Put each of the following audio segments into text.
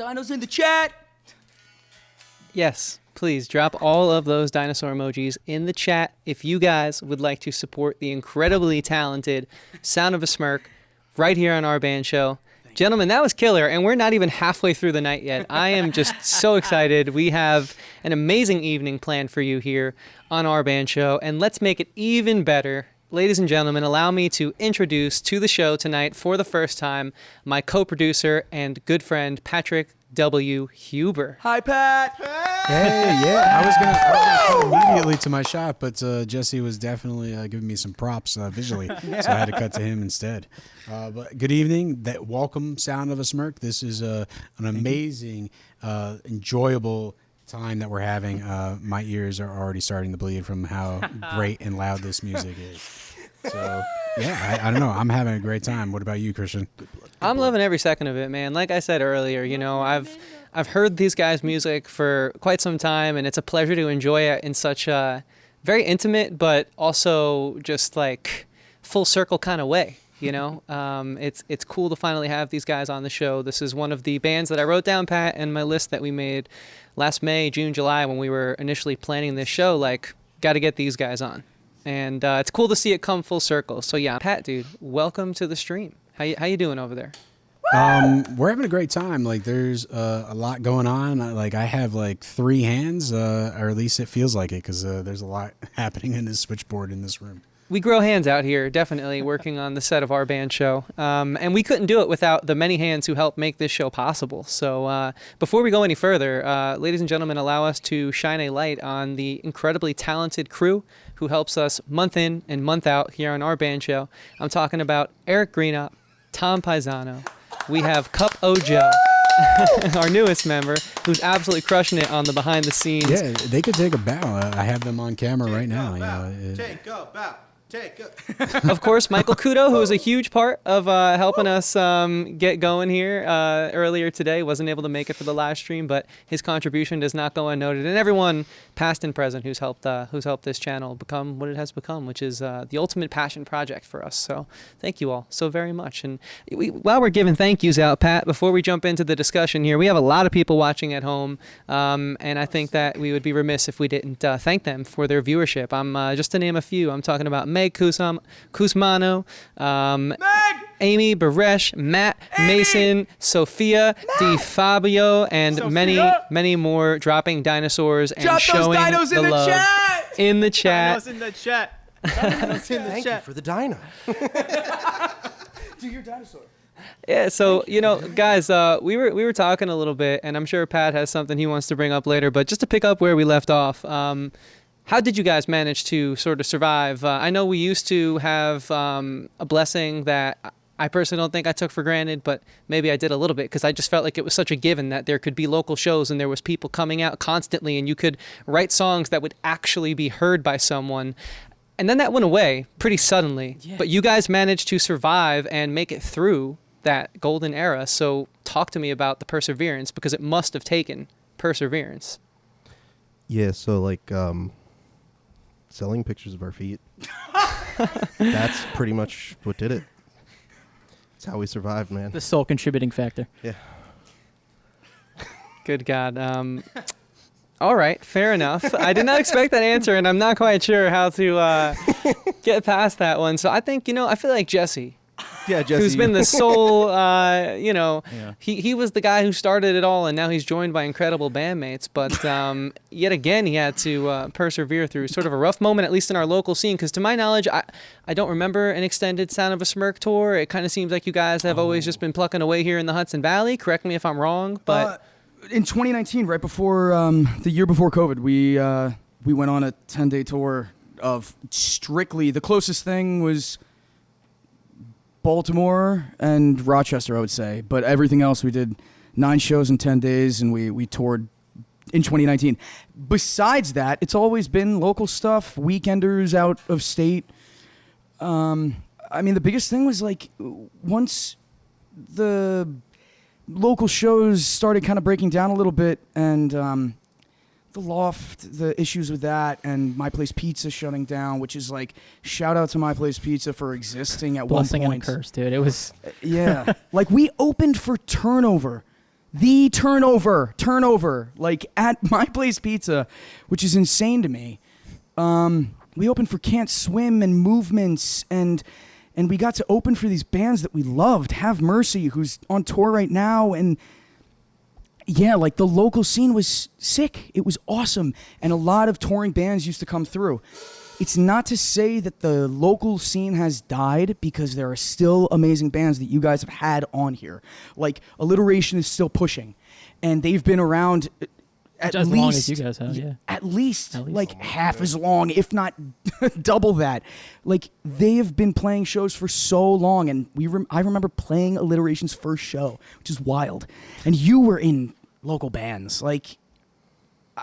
Dinos in the chat. Yes, please drop all of those dinosaur emojis in the chat if you guys would like to support the incredibly talented Sound of a Smirk right here on our band show. Gentlemen, that was killer, and we're not even halfway through the night yet. I am just so excited. We have an amazing evening planned for you here on our band show, and let's make it even better. Ladies and gentlemen, allow me to introduce to the show tonight for the first time my co-producer and good friend, Patrick W. Huber. Hi, Pat. Hey, yeah, I was gonna go immediately to my shot, but Jesse was definitely giving me some props visually, so I had to cut to him instead. But good evening, welcome, Sound of a Smirk. This is an amazing, enjoyable time that we're having. My ears are already starting to bleed from how great and loud this music is. So yeah, I don't know. I'm having a great time. What about you, Christian? I'm loving every second of it, man. Like I said earlier, you know, I've heard these guys' music for quite some time, and it's a pleasure to enjoy it in such a very intimate, but also just like full circle kind of way. You know, it's cool to finally have these guys on the show. This is one of the bands that I wrote down, Pat, in my list that we made last May, June, July, when we were initially planning this show. Like, got to get these guys on. And it's cool to see it come full circle. So yeah, Pat, dude, welcome to the stream. How you doing over there? We're having a great time. Like, there's a lot going on. I have like 3 hands, or at least it feels like it, because there's a lot happening in this switchboard in this room. We grow hands out here, definitely working on the set of our band show. And we couldn't do it without the many hands who helped make this show possible. So before we go any further, ladies and gentlemen, allow us to shine a light on the incredibly talented crew who helps us month in and month out here on our band show. I'm talking about Eric Greenup, Tom Paisano. We have Cup Ojo, our newest member, who's absolutely crushing it on the behind the scenes. Yeah, they could take a bow. I have them on camera right now. Take a bow. Of course, Michael Kudo, who was a huge part of helping us get going here earlier today, wasn't able to make it for the live stream, but his contribution does not go unnoted. And everyone, past and present, who's helped this channel become what it has become, which is the ultimate passion project for us. So thank you all so very much. And while we're giving thank yous out, Pat, before we jump into the discussion here, we have a lot of people watching at home, and I think that we would be remiss if we didn't thank them for their viewership. Just to name a few, I'm talking about Meg Cusmano, Amy Baresh, Matt Mason, Sophia Di Fabio, and many more dropping dinosaurs and Drop showing those dinos the in the love chat. in the chat. Dinos in the chat. Dinos in the Thank chat. you for the dino. Do your dinosaur. Yeah, so you know, guys, we were talking a little bit, and I'm sure Pat has something he wants to bring up later. But just to pick up where we left off, how did you guys manage to sort of survive? I know we used to have a blessing that I personally don't think I took for granted, but maybe I did a little bit, because I just felt like it was such a given that there could be local shows and there was people coming out constantly, and you could write songs that would actually be heard by someone. And then that went away pretty suddenly. Yeah. But you guys managed to survive and make it through that golden era. So talk to me about the perseverance, because it must have taken perseverance. Yeah, so like selling pictures of our feet. That's pretty much what did it. It's how we survived, man. The sole contributing factor. Yeah. Good God. All right, fair enough. I did not expect that answer, and I'm not quite sure how to get past that one. So I think, I feel like Jesse. Yeah, Jesse. Who's been the sole, he was the guy who started it all, and now he's joined by incredible bandmates. But yet again, he had to persevere through sort of a rough moment, at least in our local scene. Because to my knowledge, I don't remember an extended Sound of a Smirk tour. It kind of seems like you guys have always just been plucking away here in the Hudson Valley. Correct me if I'm wrong, but... in 2019, right before the year before COVID, we went on a 10-day tour of strictly, the closest thing was Baltimore and Rochester, I would say. But everything else, we did 9 shows in 10 days, and we toured in 2019. Besides that, it's always been local stuff, weekenders out of state. The biggest thing was like once the local shows started kind of breaking down a little bit, and the Loft, the issues with that, and My Place Pizza shutting down, which is like, shout out to My Place Pizza for existing at Blessing one and point. a curse, dude. It was... Yeah. Like, we opened for Turnover the turnover, like at My Place Pizza, which is insane to me. We opened for Can't Swim and Movements, and we got to open for these bands that we loved. Have Mercy, who's on tour right now, and yeah, like the local scene was sick. It was awesome, and a lot of touring bands used to come through. It's not to say that the local scene has died, because there are still amazing bands that you guys have had on here. Like Alliteration is still pushing, and they've been around at as least long as you guys have, yeah. At least At least. like half as long, if not double that. Like they have been playing shows for so long, and I remember playing Alliteration's first show, which is wild. And you were in local bands. Like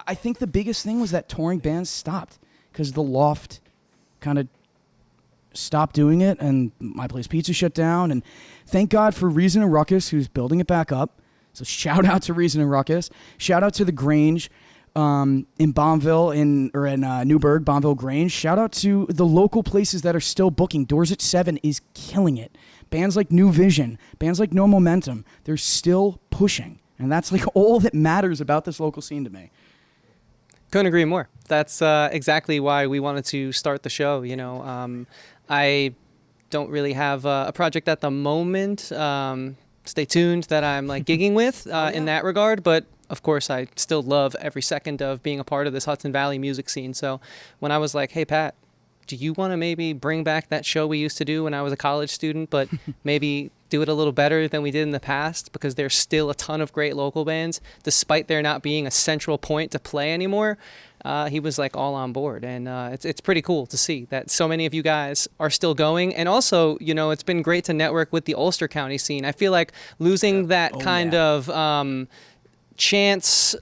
I think the biggest thing was that touring bands stopped, because the Loft kind of stopped doing it, and My Place Pizza shut down. And thank God for Reason and Ruckus, who's building it back up. So shout out to Reason and Ruckus. Shout out to the Grange in Bombville, in Newburgh, Bombville Grange. Shout out to the local places that are still booking. Doors at 7 is killing it. Bands like New Vision, bands like No Momentum, they're still pushing. And that's like all that matters about this local scene to me. Couldn't agree more. That's exactly why we wanted to start the show. I don't really have a project at the moment. Stay tuned that I'm like gigging with in that regard. But of course, I still love every second of being a part of this Hudson Valley music scene. So when I was like, hey, Pat, do you want to maybe bring back that show we used to do when I was a college student, but maybe do it a little better than we did in the past, because there's still a ton of great local bands, despite there not being a central point to play anymore. He was like all on board, and it's pretty cool to see that so many of you guys are still going. And also, it's been great to network with the Ulster County scene. I feel like losing that of chance,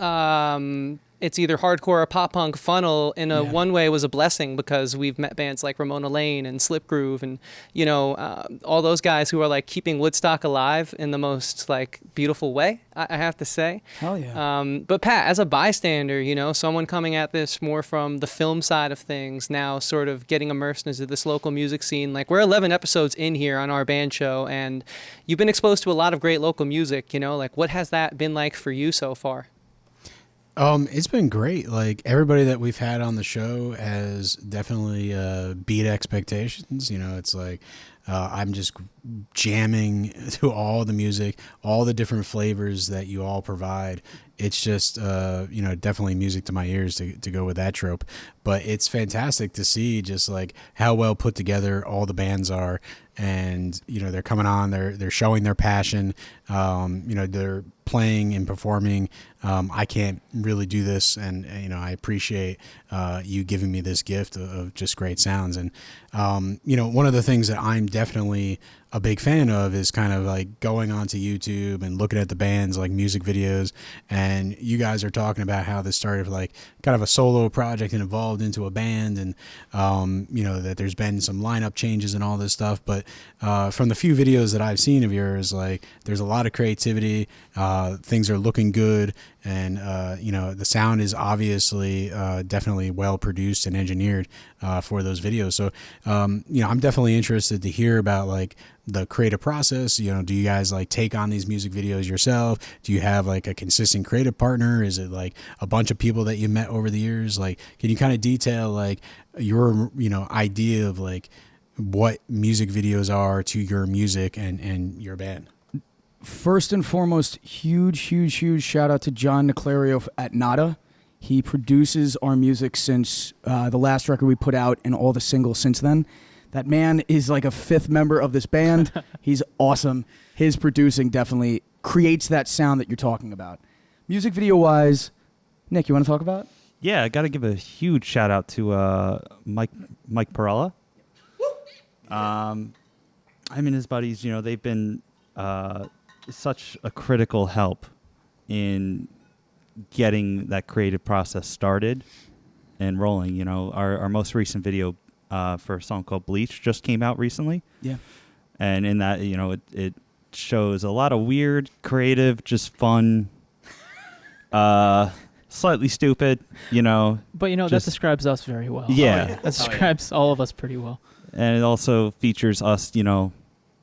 it's either hardcore or pop punk funnel in a one way was a blessing, because we've met bands like Ramona Lane and Slip Groove and all those guys who are like keeping Woodstock alive in the most like beautiful way, I have to say. Hell yeah. But Pat, as a bystander, someone coming at this more from the film side of things, now sort of getting immersed into this local music scene, like we're 11 episodes in here on our band show, and you've been exposed to a lot of great local music, like what has that been like for you so far? It's been great. Like everybody that we've had on the show has definitely beat expectations. It's like I'm just jamming to all the music, all the different flavors that you all provide. It's just definitely music to my ears to go with that trope. But it's fantastic to see just like how well put together all the bands are. And they're coming on, they're showing their passion, they're playing and performing. I can't really do this, and I appreciate you giving me this gift of just great sounds. And one of the things that I'm definitely a big fan of is kind of like going onto YouTube and looking at the band's like music videos. And you guys are talking about how this started like kind of a solo project and evolved into a band, and that there's been some lineup changes and all this stuff. But from the few videos that I've seen of yours, like there's a lot of creativity. Things are looking good, and the sound is obviously definitely well produced and engineered for those videos. So I'm definitely interested to hear about like the creative process. Do you guys like take on these music videos yourself? Do you have like a consistent creative partner? Is it like a bunch of people that you met over the years? Like, can you kind of detail like your idea of like what music videos are to your music and your band? First and foremost, huge shout out to John Niclario at Nada. He produces our music since the last record we put out and all the singles since then. That man is like a fifth member of this band. He's awesome. His producing definitely creates that sound that you're talking about. Music video-wise, Nick, you want to talk about? Yeah, I got to give a huge shout out to Mike Perella. His buddies, they've been such a critical help in getting that creative process started and rolling. Our most recent video for a song called Bleach just came out recently. Yeah. And in that, it shows a lot of weird, creative, just fun, slightly stupid, But that describes us very well. Yeah. That describes all of us pretty well. And it also features us,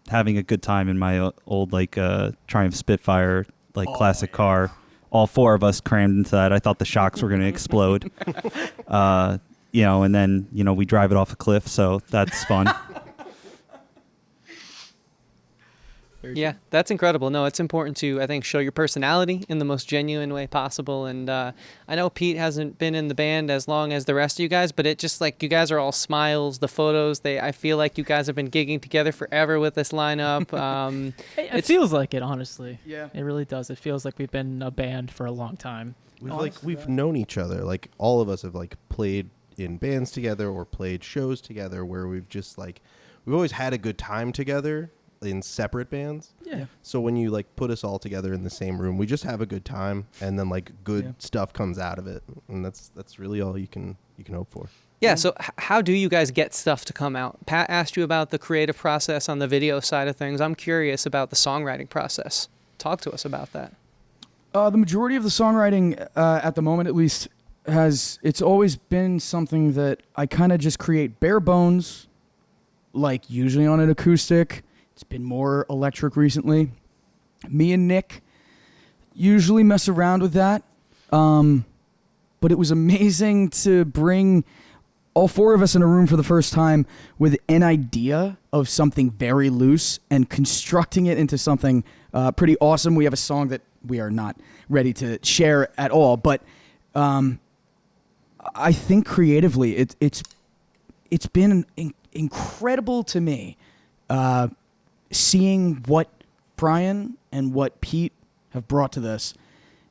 having a good time in my old Triumph Spitfire like classic car. All four of us crammed into that. I thought the shocks were going to explode. And then, we drive it off a cliff, so that's fun. Yeah, that's incredible. No, it's important to, I think, show your personality in the most genuine way possible. And I know Pete hasn't been in the band as long as the rest of you guys, but it just like you guys are all smiles. The photos, I feel like you guys have been gigging together forever with this lineup. It feels like it, honestly. Yeah. It really does. It feels like we've been a band for a long time. We've known each other. Like all of us have like played in bands together or played shows together where we've just like we've always had a good time together in separate bands. Yeah. So when you like put us all together in the same room, we just have a good time, and then like good stuff comes out of it, and that's really all you can hope for. Yeah, so how do you guys get stuff to come out? Pat asked you about the creative process on the video side of things. I'm curious about the songwriting process. Talk to us about that. The majority of the songwriting, at the moment at least, it's always been something that I kind of just create bare bones, like usually on an acoustic. It's been more electric recently. Me and Nick usually mess around with that. But it was amazing to bring all four of us in a room for the first time with an idea of something very loose and constructing it into something pretty awesome. We have a song that we are not ready to share at all, but I think creatively it's been incredible to me seeing what Brian and what Pete have brought to this.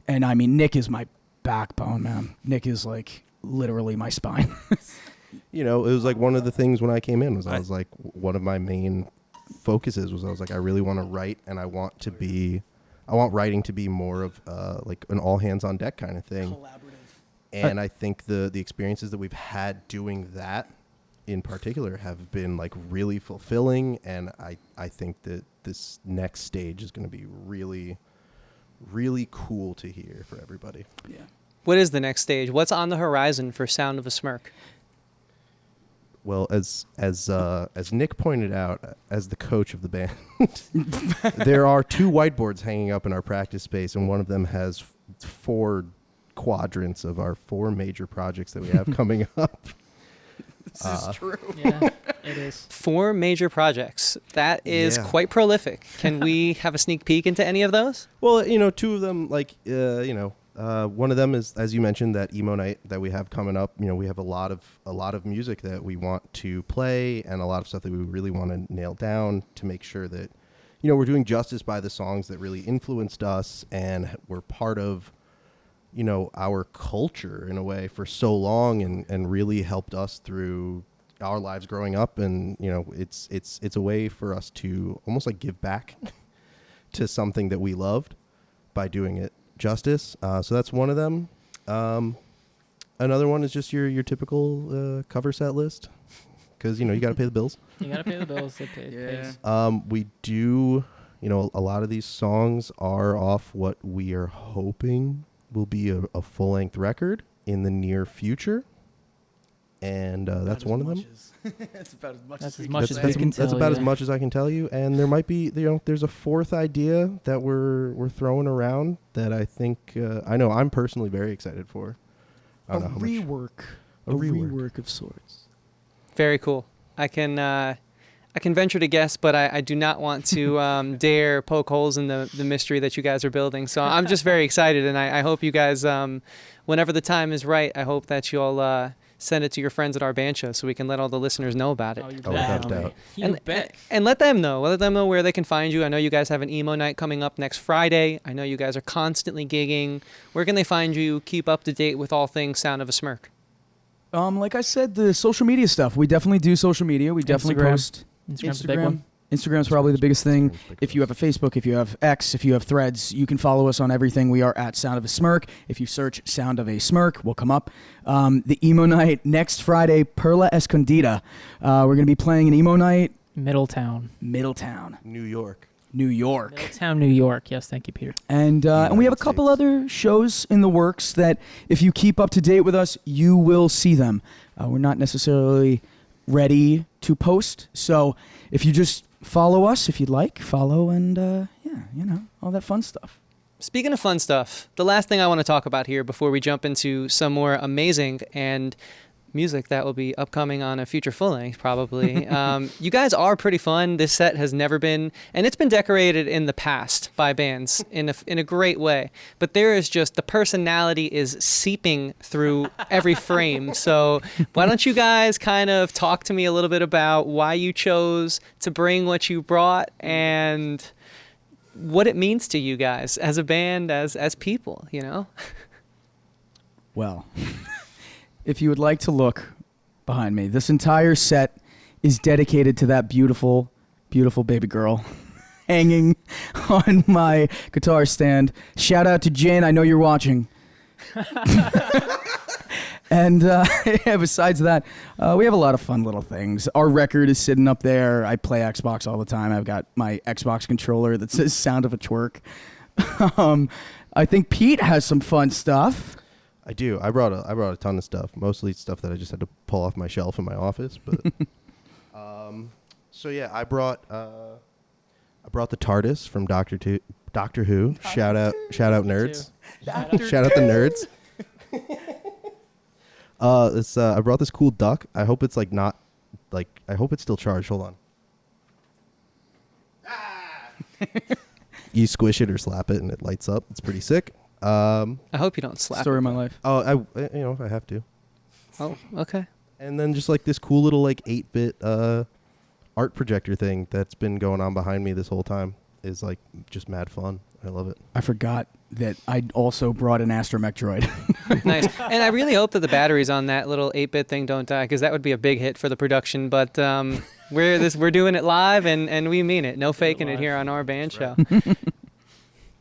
And I mean, Nick is my backbone, man. Nick is like literally my spine. It was like one of the things when I came in was I was like, one of my main focuses was I was like, I really want to write, and I want writing to be more of like an all hands on deck kind of thing. Collaborative. And I think the experiences that we've had doing that in particular have been like really fulfilling, and I think that this next stage is going to be really, really cool to hear for everybody. Yeah. What is the next stage? What's on the horizon for Sound of a Smirk? Well, as Nick pointed out, as the coach of the band, there are 2 whiteboards hanging up in our practice space, and one of them has 4 quadrants of our 4 major projects that we have coming up. This is true. Yeah, it is. 4 major projects. That is quite prolific. Can we have a sneak peek into any of those? Well, 2 of them, like, one of them is, as you mentioned, that emo night that we have coming up. We have a lot of music that we want to play, and a lot of stuff that we really want to nail down to make sure that, we're doing justice by the songs that really influenced us and were part of, our culture in a way for so long, and really helped us through our lives growing up. And, it's a way for us to almost like give back to something that we loved by doing it justice. So that's one of them. Another one is just your typical cover set list, because, you got to pay the bills. You got to pay the bills. It pays. We do, a lot of these songs are off what we are hoping will be a full-length record in the near future, and that's one of them. That's about as much That's as as much as we can tell. That's about as much as I can tell you. And there might be, there's a 4th idea that we're throwing around that I think I know I'm personally very excited for. I don't know how much. A rework of sorts. Very cool. I can venture to guess, but I do not want to dare poke holes in the mystery that you guys are building. So I'm just very excited, and I hope you guys, whenever the time is right, I hope that you'll send it to your friends at our band show so we can let all the listeners know about it. Oh, you without bet. doubt. You bet. And let them know. Let them know where they can find you. I know you guys have an emo night coming up next Friday. I know you guys are constantly gigging. Where can they find you? Keep up to date with all things Sound of a Smirk. Like I said, the social media stuff. We definitely do social media. We definitely Instagram. post Instagram's a big one. Instagram's probably the biggest thing. Instagram's big If for you us. have a Facebook, if you have X, if you have Threads, you can follow us on everything. We are at Sound of a Smirk. If you search Sound of a Smirk, we'll come up. The emo night next Friday, Perla Escondida. We're going to be playing an emo night. Middletown. Middletown, New York. New York. Middletown, New York. Yes, thank you, Peter. And we have a couple States. other shows in the works that if you keep up to date with us, you will see them. We're not necessarily ready to post. So if you just follow us, if you'd like, follow, and all that fun stuff. Speaking of fun stuff, the last thing I want to talk about here before we jump into some more amazing and music that will be upcoming on a future full length probably. You guys are pretty fun. This set has never been, and it's been decorated in the past by bands in a great way, but there is just, the personality is seeping through every frame. So why don't you guys kind of talk to me a little bit about why you chose to bring what you brought and what it means to you guys as a band, as people, you know? Well, if you would like to look behind me, this entire set is dedicated to that beautiful, beautiful baby girl hanging on my guitar stand. Shout out to Jen, I know you're watching. And yeah, besides that, we have a lot of fun little things. Our record is sitting up there. I play Xbox all the time. I've got my Xbox controller that says "Sound of a Twerk." I think Pete has some fun stuff. I do. I brought a ton of stuff, mostly stuff that I just had to pull off my shelf in my office. But so yeah, I brought the TARDIS from Doctor Who. Shout out nerds. Shout out the nerds. I brought this cool duck. I hope it's I hope it's still charged. Hold on. You squish it or slap it and it lights up. It's pretty sick. I hope you don't slap Story it. of my life. Oh, I have to. Oh, okay. And then just like this cool little 8-bit art projector thing that's been going on behind me this whole time is like just mad fun. I love it. I forgot that I also brought an astromech droid. Nice. And I really hope that the batteries on that little 8-bit thing don't die, because that would be a big hit for the production. But we're doing it live, and we mean it. No faking it here on our band show.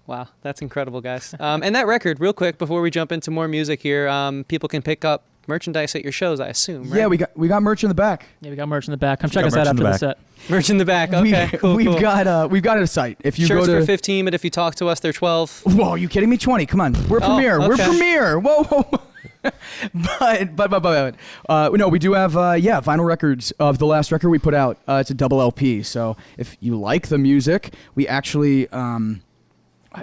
Wow, that's incredible, guys. And that record, real quick, before we jump into more music here, people can pick up merchandise at your shows, I assume, right? Yeah, we got merch in the back. Yeah, we got merch in the back. Come check us merch out in the after the back. set. Merch in the back. Okay, cool. We've got a site. If you Shirts go to for 15, but if you talk to us, they're 12. Whoa, are you kidding me? 20. Come on. We're Premiere. We're okay. Premiere. Whoa. but no, we do have vinyl records of the last record we put out. It's a double LP. So if you like the music, we actually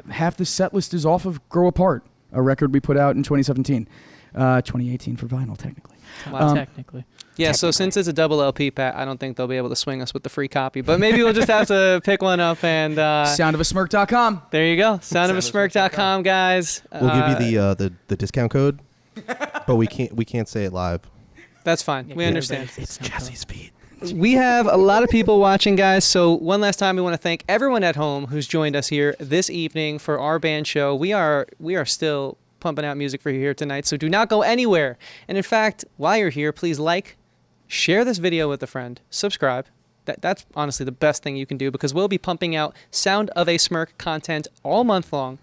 half the set list is off of Grow Apart, a record we put out in 2017. 2018 for vinyl, technically. Wow. Technically. Yeah, so since it's a double LP, Pat, I don't think they'll be able to swing us with the free copy. But maybe we'll just have to pick one up and... Soundofasmirk.com. There you go. Soundofasmirk.com, guys. We'll give you the discount code, but we can't say it live. That's fine. We understand. It's Jesse's feet. We have a lot of people watching, guys. So one last time, we want to thank everyone at home who's joined us here this evening for our band show. We are still pumping out music for you here tonight, so do not go anywhere. And in fact, while you're here, please share this video with a friend, subscribe. That's honestly the best thing you can do, because we'll be pumping out Sound of a Smirk content all month long.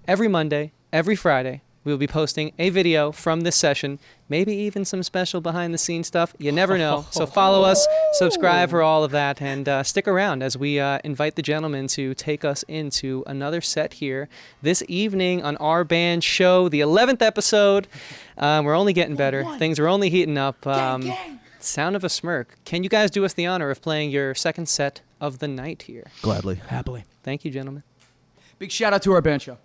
Every Monday, every Friday, we'll be posting a video from this session, maybe even some special behind-the-scenes stuff. You never know. So follow us, subscribe for all of that, and stick around as we invite the gentlemen to take us into another set here this evening on our band show, the 11th episode. We're only getting better. Things are only heating up. Sound of a Smirk. Can you guys do us the honor of playing your second set of the night here? Gladly. Happily. Thank you, gentlemen. Big shout out to our band show.